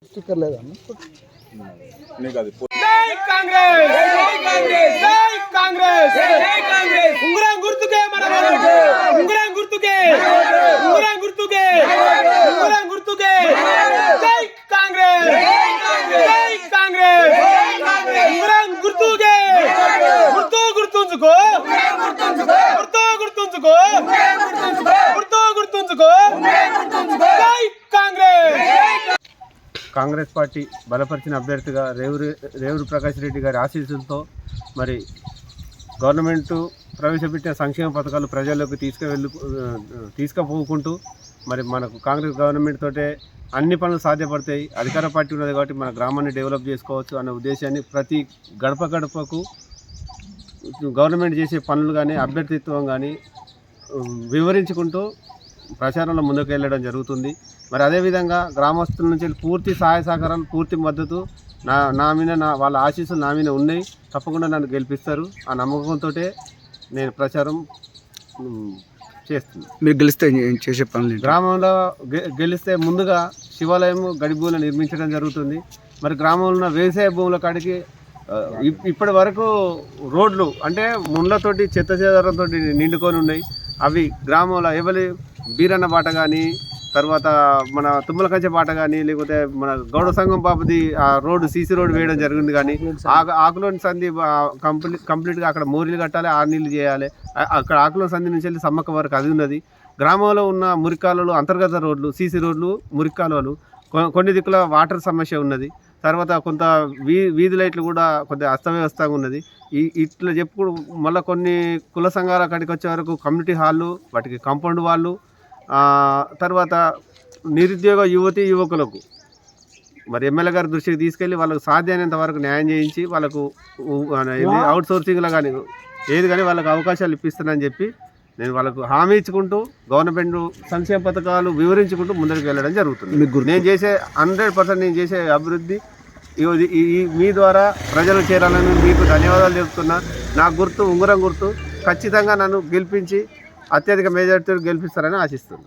Sticker లేదన్న జై కాంగ్రెస్ జై కాంగ్రెస్ జై కాంగ్రెస్ జై కాంగ్రెస్ ఉంగరం గుర్తుకే మన ఉంగరం గుర్తుకే ఉంగరం గుర్తుకే ఉంగరం గుర్తుకే జై కాంగ్రెస్ జై కాంగ్రెస్ జై కాంగ్రెస్ జై కాంగ్రెస్ ఉంగరం గుర్తుకే గుర్తుంచుకో గుర్తుంచుకో గుర్తుంచుకో జై కాంగ్రెస్. కాంగ్రెస్ పార్టీ బలపరిచిన అభ్యర్థిగా రేవూరు ప్రకాష్ రెడ్డి గారి ఆశీస్సులతో మరి గవర్నమెంట్ ప్రవేశపెట్టిన సంక్షేమ పథకాలు ప్రజల్లోకి తీసుకుపోకుంటూ మరి మనకు కాంగ్రెస్ గవర్నమెంట్ తోటే అన్ని పనులు సాధ్యపడతాయి. అధికార పార్టీ ఉన్నది కాబట్టి మన గ్రామాన్ని డెవలప్ చేసుకోవచ్చు అనే ఉద్దేశాన్ని ప్రతి గడప గడపకు గవర్నమెంట్ చేసే పనులు కానీ అభ్యర్థిత్వం కానీ వివరించుకుంటూ ప్రచారంలో ముందుకు వెళ్ళడం జరుగుతుంది. మరి అదేవిధంగా గ్రామస్తుల నుంచి పూర్తి సహాయ సహకారాలు, పూర్తి మద్దతు నా మీద వాళ్ళ ఆశీస్సులు నా మీద ఉన్నాయి. తప్పకుండా నన్ను గెలిపిస్తారు. ఆ నమ్మకంతో నేను ప్రచారం చేస్తున్నాను. మీరు గెలిస్తే చేసే పనులు గ్రామంలో గెలిస్తే ముందుగా శివాలయం గడిభూములు నిర్మించడం జరుగుతుంది. మరి గ్రామంలో ఉన్న వ్యవసాయ భూముల కాడికి ఇప్పటి వరకు రోడ్లు అంటే ముండ్లతోటి చెత్త చెదారంతో నిండుకొని ఉన్నాయి. అవి గ్రామంలో ఎవరి బీరన్న బాట కానీ, తర్వాత మన తుమ్మలకంచె బాట కానీ, లేకపోతే మన గౌడ సంఘం పాపది ఆ రోడ్డు సీసీ రోడ్డు వేయడం జరిగింది. కానీ ఆకులోని సంధి కంప్లీట్గా అక్కడ మోరీలు కట్టాలి, 6 నీళ్ళు చేయాలి. అక్కడ ఆకులోని సంధి నుంచి వెళ్ళి సమ్మక్క వరకు అది ఉన్నది. గ్రామంలో ఉన్న మురికాలువలు, అంతర్గత రోడ్లు, సీసీ రోడ్లు, మురికాలువలు, కొన్ని దిక్కుల వాటర్ సమస్య ఉన్నది. తర్వాత కొంత వీధి లైట్లు కూడా కొద్దిగా అస్తవ్యవస్థగా ఉన్నది. ఇట్లా చెప్పుడు మళ్ళీ కొన్ని కుల సంఘాల కాడికి వచ్చే వరకు కమ్యూనిటీ హాళ్ళు, వాటికి కాంపౌండ్ వాళ్ళు, తర్వాత నిరుద్యోగ యువకులకు మరి ఎమ్మెల్యే గారి దృష్టికి తీసుకెళ్ళి వాళ్ళకు సాధ్యమైనంత వరకు న్యాయం చేయించి వాళ్ళకు అవుట్ సోర్సింగ్లో కానీ ఏది కానీ వాళ్ళకు అవకాశాలు ఇప్పిస్తానని చెప్పి నేను వాళ్ళకు హామీ ఇచ్చుకుంటూ గవర్నమెంట్ సంక్షేమ పథకాలు వివరించుకుంటూ ముందరికి వెళ్ళడం జరుగుతుంది. నేను చేసే 100% నేను చేసే అభివృద్ధి మీ ద్వారా ప్రజలు చేరాలని మీకు ధన్యవాదాలు చెప్తున్నా. నా గుర్తు ఉంగరం గుర్తు. ఖచ్చితంగా నన్ను గెలిపించి అత్యధిక మెజార్టీతో గెలిపిస్తారని ఆశిస్తున్నాను.